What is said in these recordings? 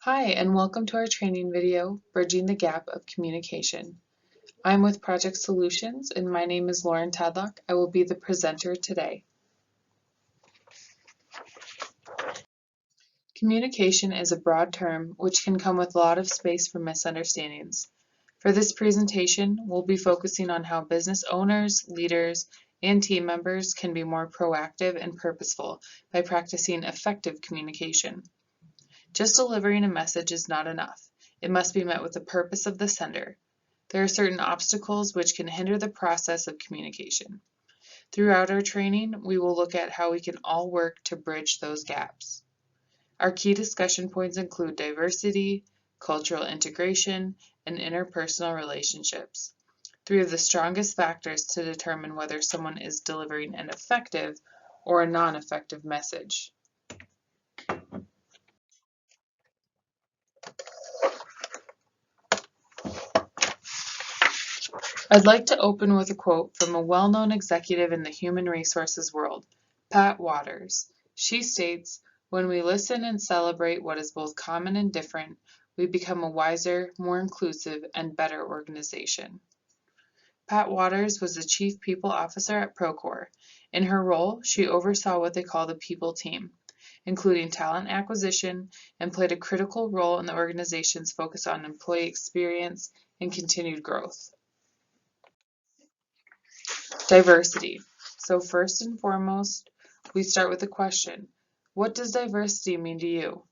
Hi, and welcome to our training video, Bridging the Gap of Communication. I'm with Project Solutions, and my name is Lauren Tadlock. I will be the presenter today. Communication is a broad term which can come with a lot of space for misunderstandings. For this presentation, we'll be focusing on how business owners, leaders, and team members can be more proactive and purposeful by practicing effective communication. Just delivering a message is not enough. It must be met with the purpose of the sender. There are certain obstacles which can hinder the process of communication. Throughout our training, we will look at how we can all work to bridge those gaps. Our key discussion points include diversity, cultural integration, and interpersonal relationships, three of the strongest factors to determine whether someone is delivering an effective or a non-effective message. I'd like to open with a quote from a well-known executive in the human resources world, Pat Wadors. She states, "When we listen and celebrate what is both common and different, we become a wiser, more inclusive, and better organization." Pat Wadors was the Chief People Officer at Procore. In her role, she oversaw what they call the people team, including talent acquisition, and played a critical role in the organization's focus on employee experience and continued growth. Diversity. So first and foremost, we start with the question, what does diversity mean to you?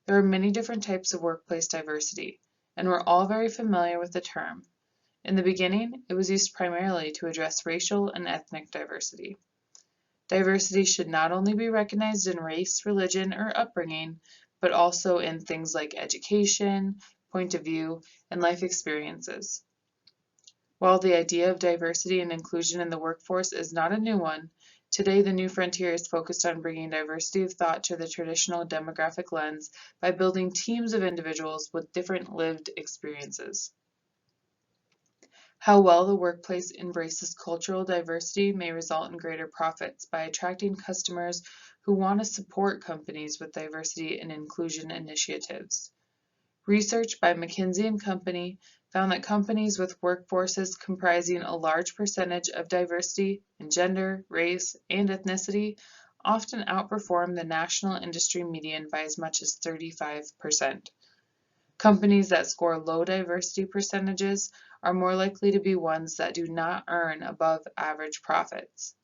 There are many different types of workplace diversity, and we're all very familiar with the term. In the beginning, it was used primarily to address racial and ethnic diversity. Diversity should not only be recognized in race, religion, or upbringing, but also in things like education, point of view, and life experiences. While the idea of diversity and inclusion in the workforce is not a new one, today the new frontier is focused on bringing diversity of thought to the traditional demographic lens by building teams of individuals with different lived experiences. How well the workplace embraces cultural diversity may result in greater profits by attracting customers who want to support companies with diversity and inclusion initiatives. Research by McKinsey & Company found that companies with workforces comprising a large percentage of diversity in gender, race, and ethnicity often outperform the national industry median by as much as 35%. Companies that score low diversity percentages are more likely to be ones that do not earn above average profits.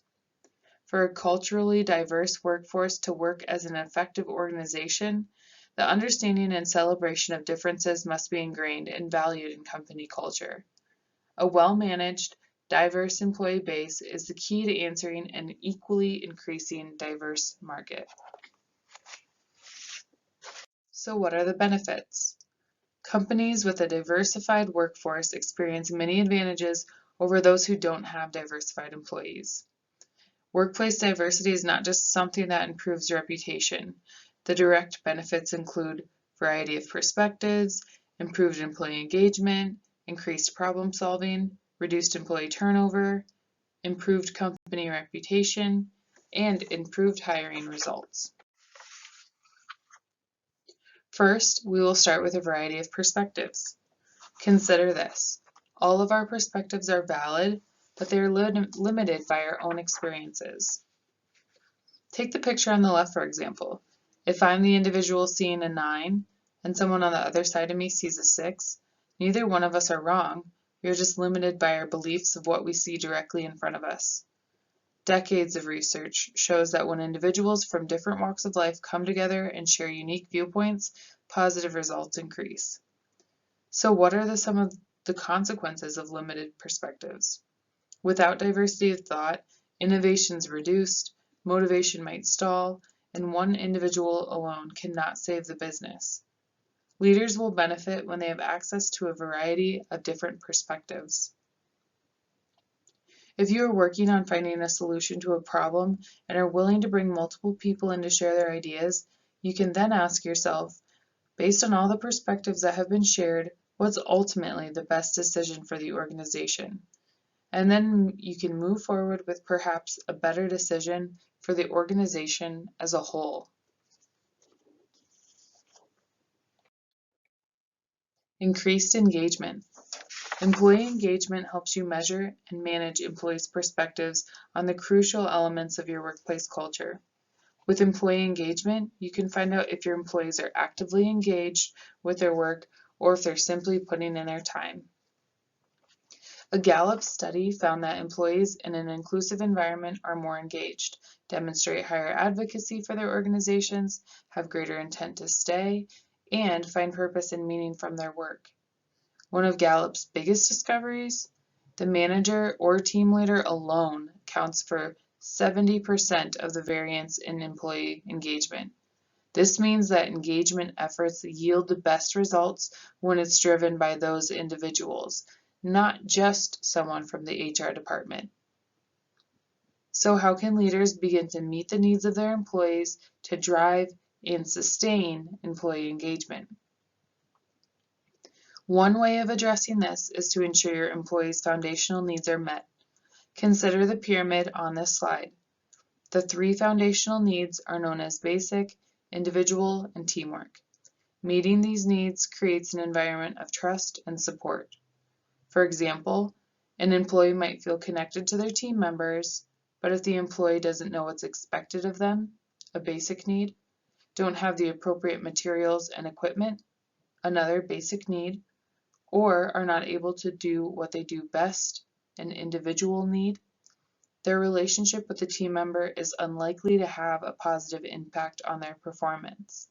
For a culturally diverse workforce to work as an effective organization, the understanding and celebration of differences must be ingrained and valued in company culture. A well-managed, diverse employee base is the key to answering an equally increasing diverse market. So what are the benefits? Companies with a diversified workforce experience many advantages over those who don't have diversified employees. Workplace diversity is not just something that improves reputation. The direct benefits include variety of perspectives, improved employee engagement, increased problem solving, reduced employee turnover, improved company reputation, and improved hiring results. First, we will start with a variety of perspectives. Consider this. All of our perspectives are valid, but they are limited by our own experiences. Take the picture on the left, for example. If I'm the individual seeing a 9 and someone on the other side of me sees a 6, neither one of us are wrong. We are just limited by our beliefs of what we see directly in front of us. Decades of research shows that when individuals from different walks of life come together and share unique viewpoints, positive results increase. So what are some of the consequences of limited perspectives? Without diversity of thought, innovation is reduced, motivation might stall, and one individual alone cannot save the business. Leaders will benefit when they have access to a variety of different perspectives. If you are working on finding a solution to a problem and are willing to bring multiple people in to share their ideas, you can then ask yourself, based on all the perspectives that have been shared, what's ultimately the best decision for the organization? And then you can move forward with perhaps a better decision for the organization as a whole. Increased engagement. Employee engagement helps you measure and manage employees' perspectives on the crucial elements of your workplace culture. With employee engagement, you can find out if your employees are actively engaged with their work or if they're simply putting in their time. A Gallup study found that employees in an inclusive environment are more engaged, demonstrate higher advocacy for their organizations, have greater intent to stay, and find purpose and meaning from their work. One of Gallup's biggest discoveries, the manager or team leader alone counts for 70% of the variance in employee engagement. This means that engagement efforts yield the best results when it's driven by those individuals, not just someone from the HR department. So how can leaders begin to meet the needs of their employees to drive and sustain employee engagement? One way of addressing this is to ensure your employees' foundational needs are met. Consider the pyramid on this slide. The three foundational needs are known as basic, individual, and teamwork. Meeting these needs creates an environment of trust and support. For example, an employee might feel connected to their team members, but if the employee doesn't know what's expected of them, a basic need, don't have the appropriate materials and equipment, another basic need, or are not able to do what they do best, an individual need, their relationship with the team member is unlikely to have a positive impact on their performance.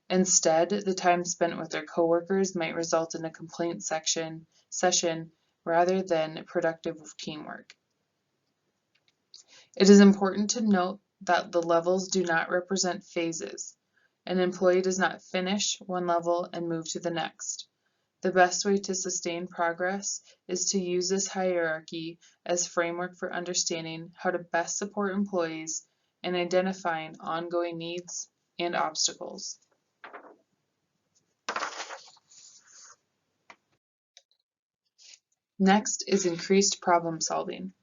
Instead, the time spent with their coworkers might result in a complaint session rather than productive teamwork. It is important to note that the levels do not represent phases. An employee does not finish one level and move to the next. The best way to sustain progress is to use this hierarchy as framework for understanding how to best support employees and identifying ongoing needs and obstacles. Next is increased problem solving.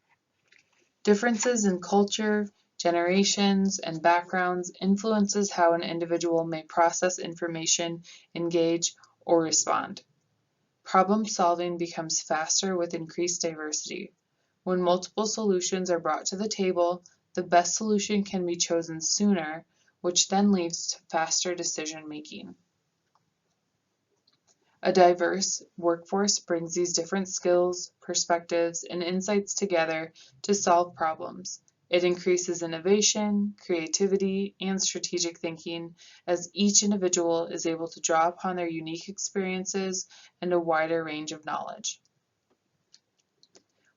Differences in culture, generations, and backgrounds influences how an individual may process information, engage, or respond. Problem solving becomes faster with increased diversity. When multiple solutions are brought to the table, the best solution can be chosen sooner, which then leads to faster decision making. A diverse workforce brings these different skills, perspectives, and insights together to solve problems. It increases innovation, creativity, and strategic thinking as each individual is able to draw upon their unique experiences and a wider range of knowledge.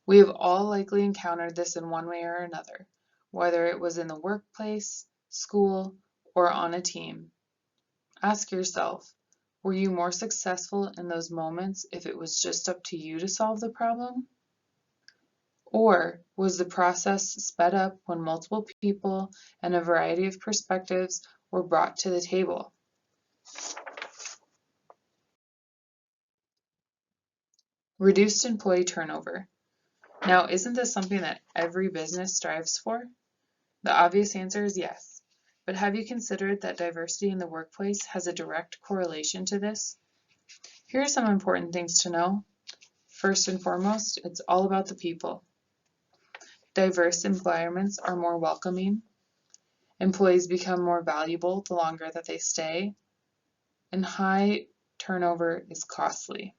We have all likely encountered this in one way or another, whether it was in the workplace, school, or on a team. Ask yourself, were you more successful in those moments if it was just up to you to solve the problem? Or was the process sped up when multiple people and a variety of perspectives were brought to the table? Reduced employee turnover. Now, isn't this something that every business strives for? The obvious answer is yes. But have you considered that diversity in the workplace has a direct correlation to this? Here are some important things to know. First and foremost, it's all about the people. Diverse environments are more welcoming. Employees become more valuable the longer that they stay. And high turnover is costly.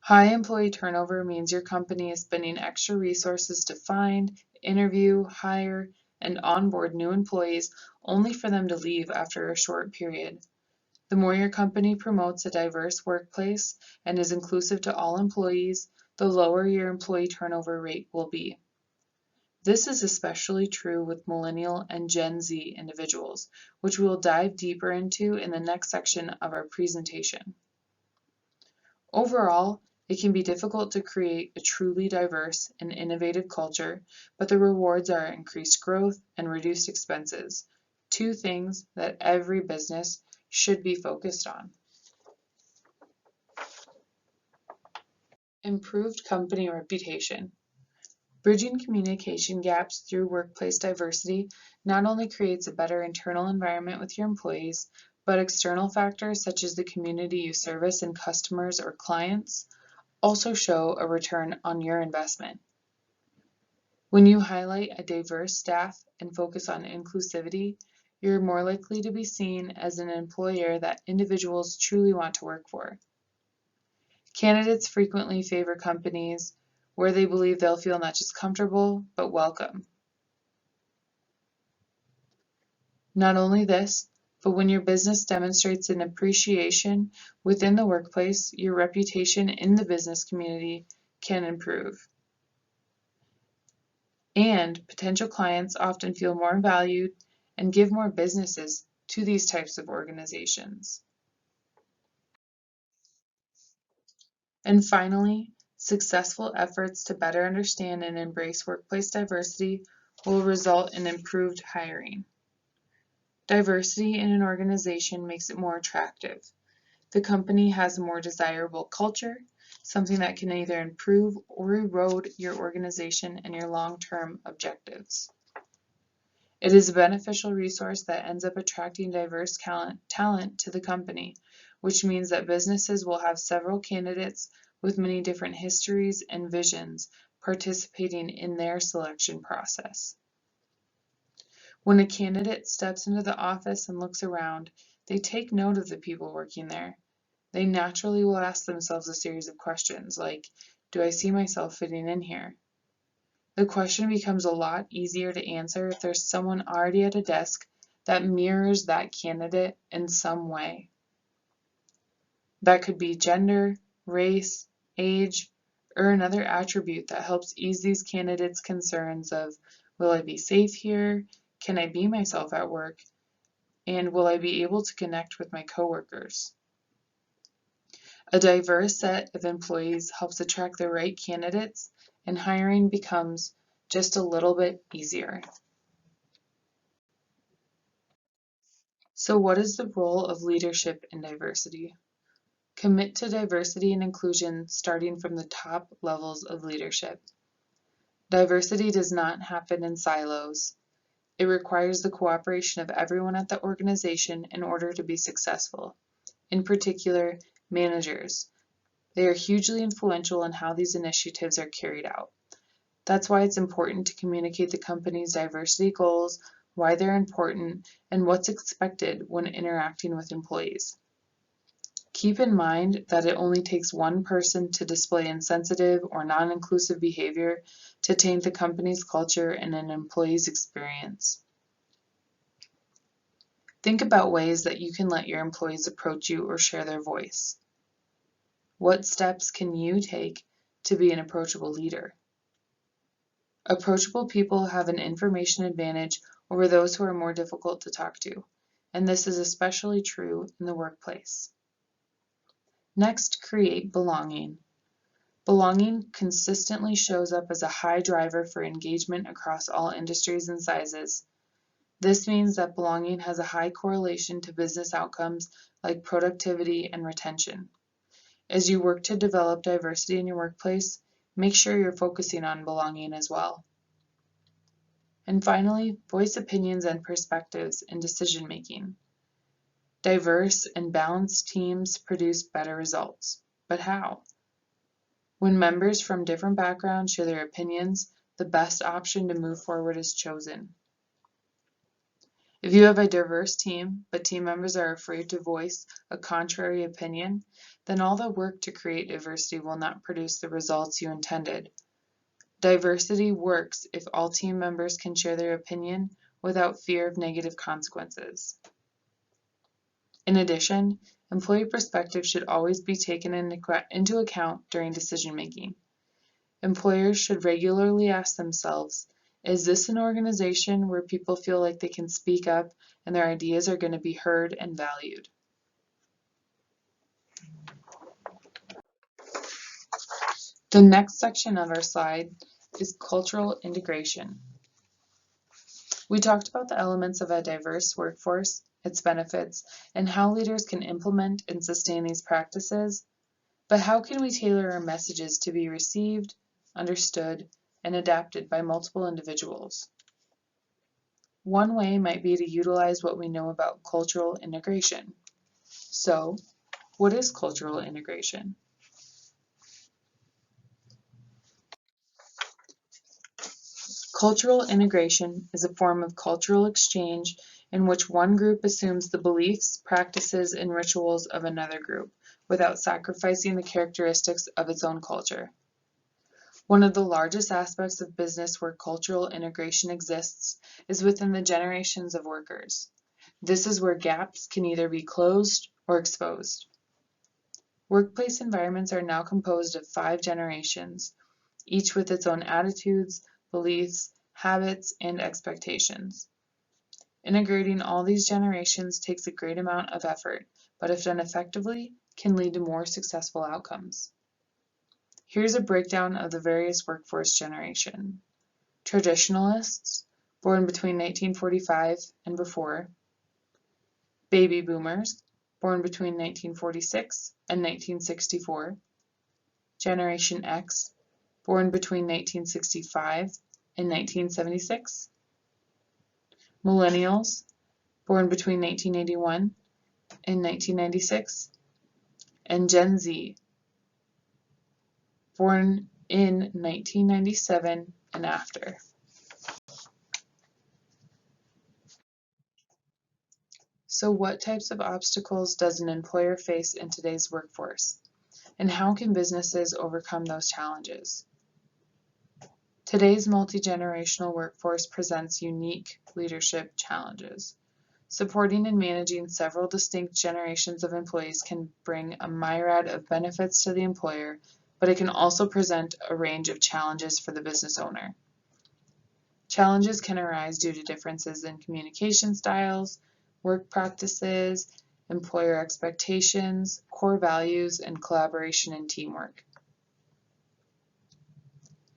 High employee turnover means your company is spending extra resources to find, interview, hire, and onboard new employees only for them to leave after a short period. The more your company promotes a diverse workplace and is inclusive to all employees, the lower your employee turnover rate will be. This is especially true with Millennial and Gen Z individuals, which we will dive deeper into in the next section of our presentation. Overall, it can be difficult to create a truly diverse and innovative culture, but the rewards are increased growth and reduced expenses, two things that every business should be focused on. Improved company reputation. Bridging communication gaps through workplace diversity not only creates a better internal environment with your employees, but external factors such as the community you service and customers or clients also show a return on your investment. When you highlight a diverse staff and focus on inclusivity, you're more likely to be seen as an employer that individuals truly want to work for. Candidates frequently favor companies where they believe they'll feel not just comfortable, but welcome. Not only this, but when your business demonstrates an appreciation within the workplace, your reputation in the business community can improve. And potential clients often feel more valued and give more businesses to these types of organizations. And finally, successful efforts to better understand and embrace workplace diversity will result in improved hiring. Diversity in an organization makes it more attractive. The company has a more desirable culture, something that can either improve or erode your organization and your long-term objectives. It is a beneficial resource that ends up attracting diverse talent to the company, which means that businesses will have several candidates with many different histories and visions participating in their selection process. When a candidate steps into the office and looks around, they take note of the people working there. They naturally will ask themselves a series of questions like, do I see myself fitting in here? The question becomes a lot easier to answer if there's someone already at a desk that mirrors that candidate in some way. That could be gender, race, age, or another attribute that helps ease these candidates' concerns of, will I be safe here? Can I be myself at work? And will I be able to connect with my coworkers? A diverse set of employees helps attract the right candidates, and hiring becomes just a little bit easier. So what is the role of leadership in diversity? Commit to diversity and inclusion starting from the top levels of leadership. Diversity does not happen in silos. It requires the cooperation of everyone at the organization in order to be successful. In particular, managers. They are hugely influential in how these initiatives are carried out. That's why it's important to communicate the company's diversity goals, why they're important, and what's expected when interacting with employees. Keep in mind that it only takes one person to display insensitive or non-inclusive behavior to taint the company's culture and an employee's experience. Think about ways that you can let your employees approach you or share their voice. What steps can you take to be an approachable leader? Approachable people have an information advantage over those who are more difficult to talk to, and this is especially true in the workplace. Next, create belonging. Belonging consistently shows up as a high driver for engagement across all industries and sizes. This means that belonging has a high correlation to business outcomes like productivity and retention. As you work to develop diversity in your workplace, make sure you're focusing on belonging as well. And finally, voice opinions and perspectives in decision making. Diverse and balanced teams produce better results. But how? When members from different backgrounds share their opinions, the best option to move forward is chosen. If you have a diverse team, but team members are afraid to voice a contrary opinion, then all the work to create diversity will not produce the results you intended. Diversity works if all team members can share their opinion without fear of negative consequences. In addition, employee perspective should always be taken into account during decision making. Employers should regularly ask themselves, is this an organization where people feel like they can speak up and their ideas are going to be heard and valued? The next section of our slide is cultural integration. We talked about the elements of a diverse workforce, its benefits, and how leaders can implement and sustain these practices. But how can we tailor our messages to be received, understood, and adapted by multiple individuals? One way might be to utilize what we know about cultural integration. So, what is cultural integration? Cultural integration is a form of cultural exchange in which one group assumes the beliefs, practices, and rituals of another group without sacrificing the characteristics of its own culture. One of the largest aspects of business where cultural integration exists is within the generations of workers. This is where gaps can either be closed or exposed. Workplace environments are now composed of 5 generations, each with its own attitudes, beliefs, habits, and expectations. Integrating all these generations takes a great amount of effort, but if done effectively, can lead to more successful outcomes. Here's a breakdown of the various workforce generations. Traditionalists, born between 1945 and before. Baby boomers, born between 1946 and 1964. Generation X, born between 1965 and 1976. Millennials, born between 1981 and 1996. And Gen Z, born in 1997 and after. So what types of obstacles does an employer face in today's workforce? And how can businesses overcome those challenges? Today's multi-generational workforce presents unique leadership challenges. Supporting and managing several distinct generations of employees can bring a myriad of benefits to the employer, but it can also present a range of challenges for the business owner. Challenges can arise due to differences in communication styles, work practices, employer expectations, core values, and collaboration and teamwork.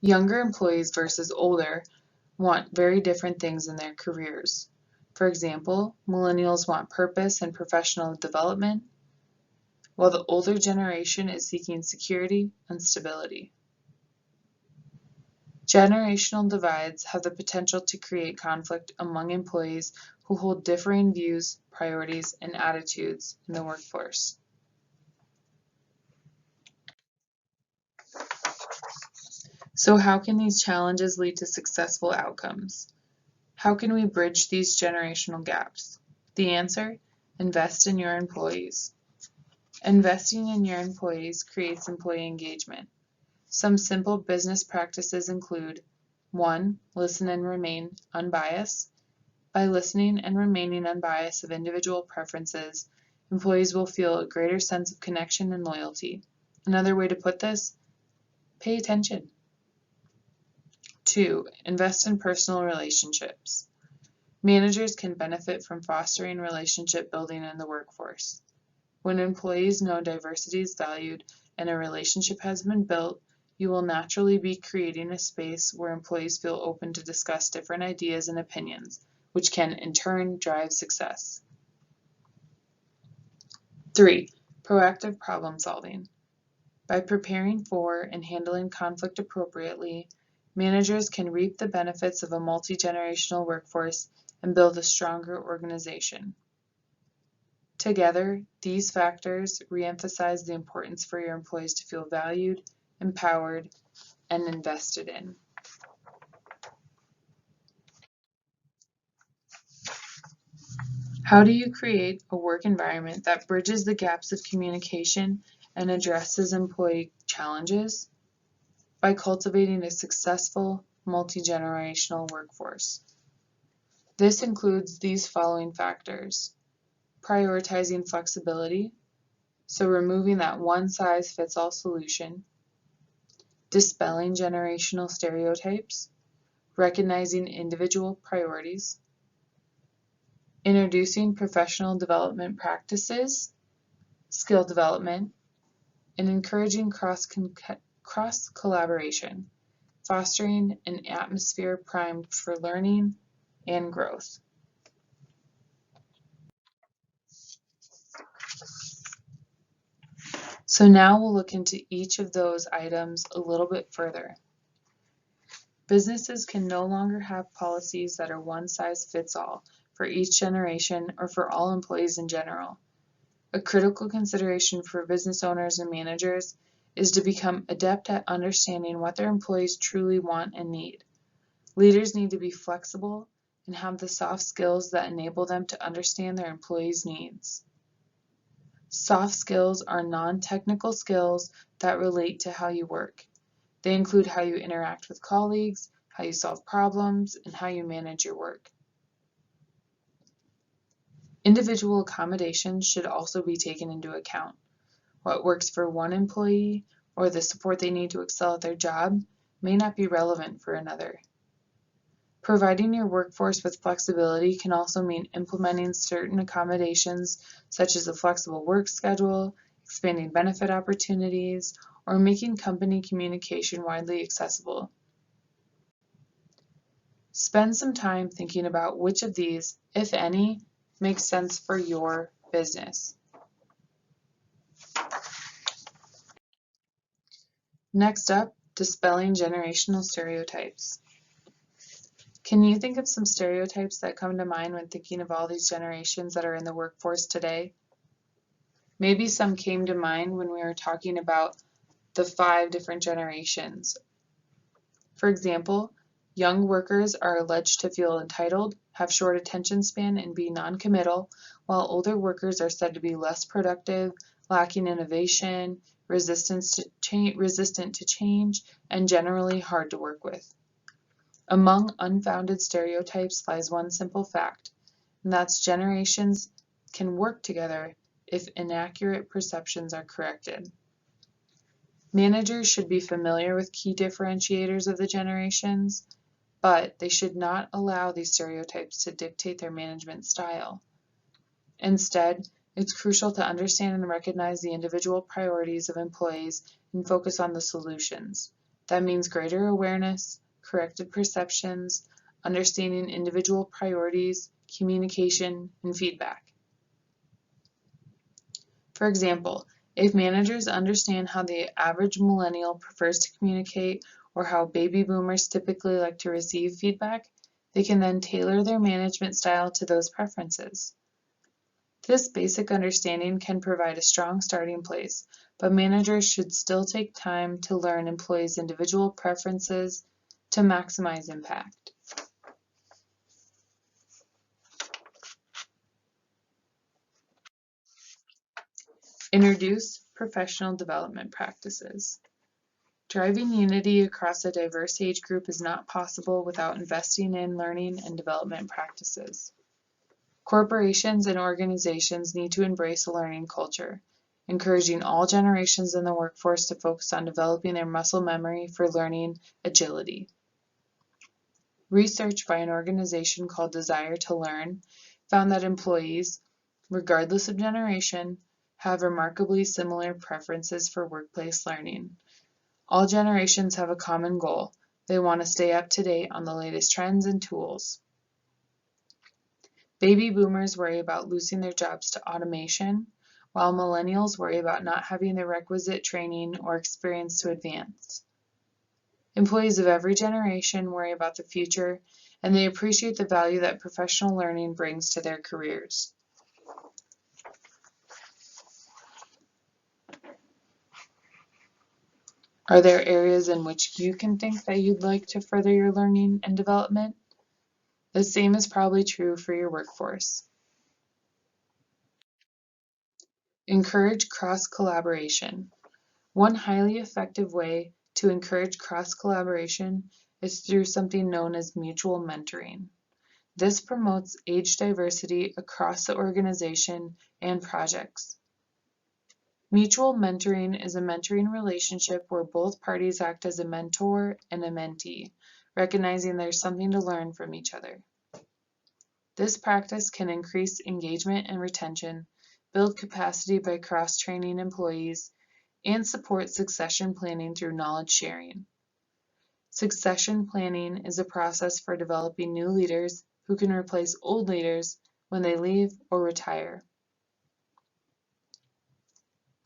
Younger employees versus older want very different things in their careers. For example, millennials want purpose and professional development, while the older generation is seeking security and stability. Generational divides have the potential to create conflict among employees who hold differing views, priorities, and attitudes in the workforce. So how can these challenges lead to successful outcomes? How can we bridge these generational gaps? The answer: invest in your employees. Investing in your employees creates employee engagement. Some simple business practices include: 1. Listen and remain unbiased. By listening and remaining unbiased of individual preferences, employees will feel a greater sense of connection and loyalty. Another way to put this: pay attention. 2. Invest in personal relationships. Managers can benefit from fostering relationship building in the workforce. When employees know diversity is valued and a relationship has been built, you will naturally be creating a space where employees feel open to discuss different ideas and opinions, which can in turn drive success. 3. Proactive problem solving. By preparing for and handling conflict appropriately, managers can reap the benefits of a multi-generational workforce and build a stronger organization. Together, these factors re-emphasize the importance for your employees to feel valued, empowered, and invested in. How do you create a work environment that bridges the gaps of communication and addresses employee challenges? By cultivating a successful, multi-generational workforce. This includes these following factors: prioritizing flexibility, so removing that one-size-fits-all solution; dispelling generational stereotypes, recognizing individual priorities; introducing professional development practices, skill development, and encouraging cross-collaboration, fostering an atmosphere primed for learning and growth. So now we'll look into each of those items a little bit further. Businesses can no longer have policies that are one size fits all for each generation or for all employees in general. A critical consideration for business owners and managers is to become adept at understanding what their employees truly want and need. Leaders need to be flexible and have the soft skills that enable them to understand their employees' needs. Soft skills are non-technical skills that relate to how you work. They include how you interact with colleagues, how you solve problems, and how you manage your work. Individual accommodations should also be taken into account. What works for one employee or the support they need to excel at their job may not be relevant for another. Providing your workforce with flexibility can also mean implementing certain accommodations such as a flexible work schedule, expanding benefit opportunities, or making company communication widely accessible. Spend some time thinking about which of these, if any, makes sense for your business. Next up, dispelling generational stereotypes. Can you think of some stereotypes that come to mind when thinking of all these generations that are in the workforce today? Maybe some came to mind when we were talking about the 5 different generations. For example, young workers are alleged to feel entitled, have short attention span, and be non-committal, while older workers are said to be less productive, lacking innovation, resistant to change, and generally hard to work with. Among unfounded stereotypes lies one simple fact, and that's generations can work together if inaccurate perceptions are corrected. Managers should be familiar with key differentiators of the generations, but they should not allow these stereotypes to dictate their management style. Instead, it's crucial to understand and recognize the individual priorities of employees and focus on the solutions. That means greater awareness, corrected perceptions, understanding individual priorities, communication, and feedback. For example, if managers understand how the average millennial prefers to communicate or how baby boomers typically like to receive feedback, they can then tailor their management style to those preferences. This basic understanding can provide a strong starting place, but managers should still take time to learn employees' individual preferences to maximize impact. Introduce professional development practices. Driving unity across a diverse age group is not possible without investing in learning and development practices. Corporations and organizations need to embrace a learning culture, encouraging all generations in the workforce to focus on developing their muscle memory for learning agility. Research by an organization called Desire to Learn found that employees, regardless of generation, have remarkably similar preferences for workplace learning. All generations have a common goal. They want to stay up to date on the latest trends and tools. Baby boomers worry about losing their jobs to automation, while millennials worry about not having the requisite training or experience to advance. Employees of every generation worry about the future, and they appreciate the value that professional learning brings to their careers. Are there areas in which you can think that you'd like to further your learning and development? The same is probably true for your workforce. Encourage cross-collaboration. One highly effective way to encourage cross-collaboration is through something known as mutual mentoring. This promotes age diversity across the organization and projects. Mutual mentoring is a mentoring relationship where both parties act as a mentor and a mentee, recognizing there's something to learn from each other. This practice can increase engagement and retention, build capacity by cross-training employees, and support succession planning through knowledge sharing. Succession planning is a process for developing new leaders who can replace old leaders when they leave or retire.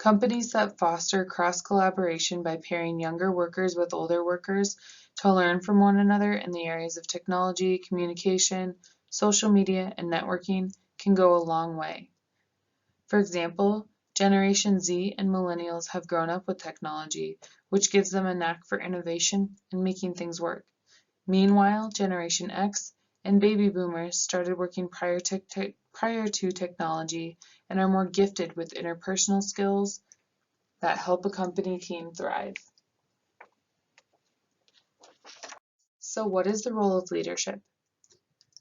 Companies that foster cross-collaboration by pairing younger workers with older workers to learn from one another in the areas of technology, communication, social media, and networking can go a long way. For example, Generation Z and Millennials have grown up with technology, which gives them a knack for innovation and making things work. Meanwhile, Generation X and Baby Boomers started working prior to technology and are more gifted with interpersonal skills that help a company team thrive. So what is the role of leadership?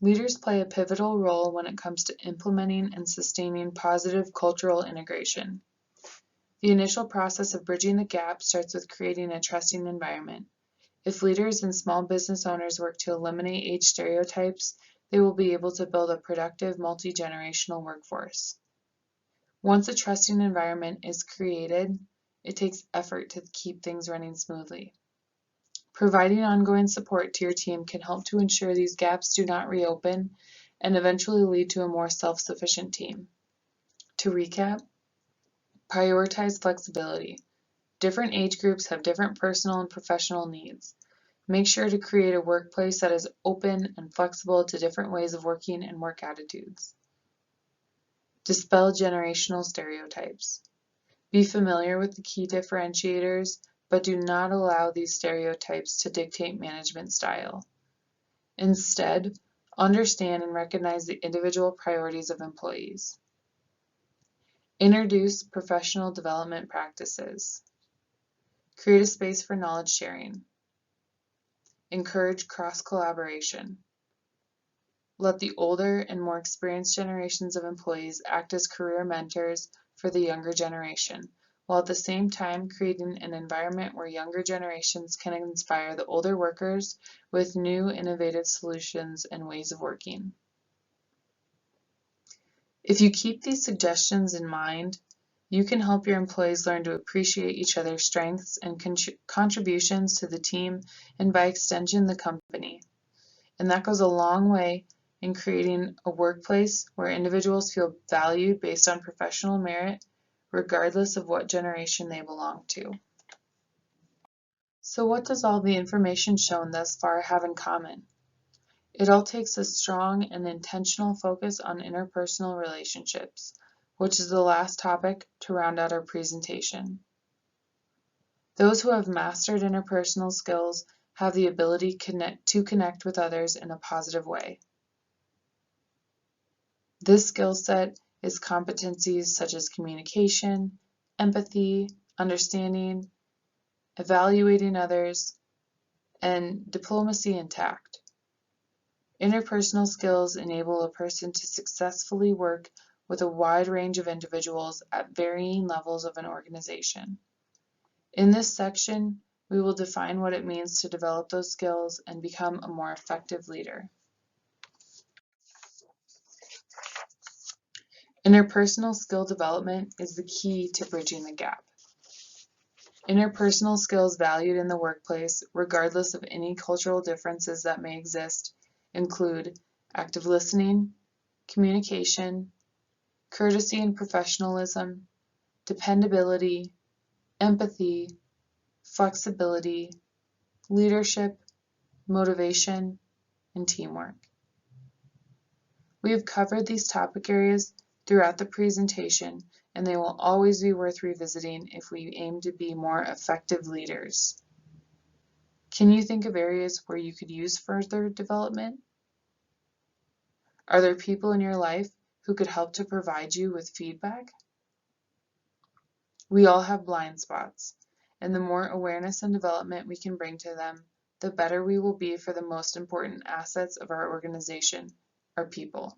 Leaders play a pivotal role when it comes to implementing and sustaining positive cultural integration. The initial process of bridging the gap starts with creating a trusting environment. If leaders and small business owners work to eliminate age stereotypes, they will be able to build a productive multi-generational workforce. Once a trusting environment is created, it takes effort to keep things running smoothly. Providing ongoing support to your team can help to ensure these gaps do not reopen and eventually lead to a more self-sufficient team. To recap, prioritize flexibility. Different age groups have different personal and professional needs. Make sure to create a workplace that is open and flexible to different ways of working and work attitudes. Dispel generational stereotypes. Be familiar with the key differentiators, but do not allow these stereotypes to dictate management style. Instead, understand and recognize the individual priorities of employees. Introduce professional development practices. Create a space for knowledge sharing. Encourage cross-collaboration. Let the older and more experienced generations of employees act as career mentors for the younger generation, while at the same time creating an environment where younger generations can inspire the older workers with new innovative solutions and ways of working. If you keep these suggestions in mind, you can help your employees learn to appreciate each other's strengths and contributions to the team and by extension the company. And that goes a long way in creating a workplace where individuals feel valued based on professional merit, regardless of what generation they belong to. So what does all the information shown thus far have in common? It all takes a strong and intentional focus on interpersonal relationships, which is the last topic to round out our presentation. Those who have mastered interpersonal skills have the ability to connect with others in a positive way. This skill set is competencies such as communication, empathy, understanding, evaluating others, and diplomacy and tact. Interpersonal skills enable a person to successfully work with a wide range of individuals at varying levels of an organization. In this section, we will define what it means to develop those skills and become a more effective leader. Interpersonal skill development is the key to bridging the gap. Interpersonal skills valued in the workplace, regardless of any cultural differences that may exist, include active listening, communication, courtesy and professionalism, dependability, empathy, flexibility, leadership, motivation, and teamwork. We have covered these topic areas throughout the presentation, and they will always be worth revisiting if we aim to be more effective leaders. Can you think of areas where you could use further development? Are there people in your life who could help to provide you with feedback? We all have blind spots, and the more awareness and development we can bring to them, the better we will be for the most important assets of our organization, our people.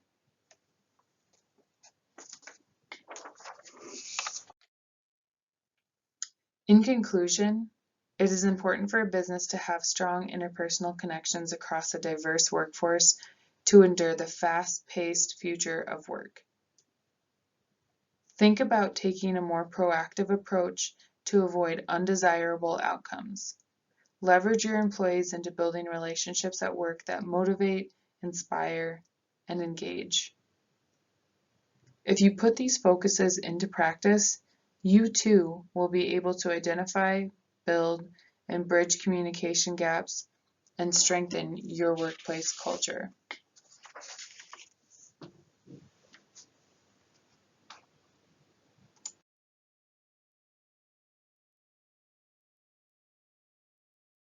In conclusion, it is important for a business to have strong interpersonal connections across a diverse workforce to endure the fast-paced future of work. Think about taking a more proactive approach to avoid undesirable outcomes. Leverage your employees into building relationships at work that motivate, inspire, and engage. If you put these focuses into practice, You too will be able to identify, build, and bridge communication gaps and strengthen your workplace culture.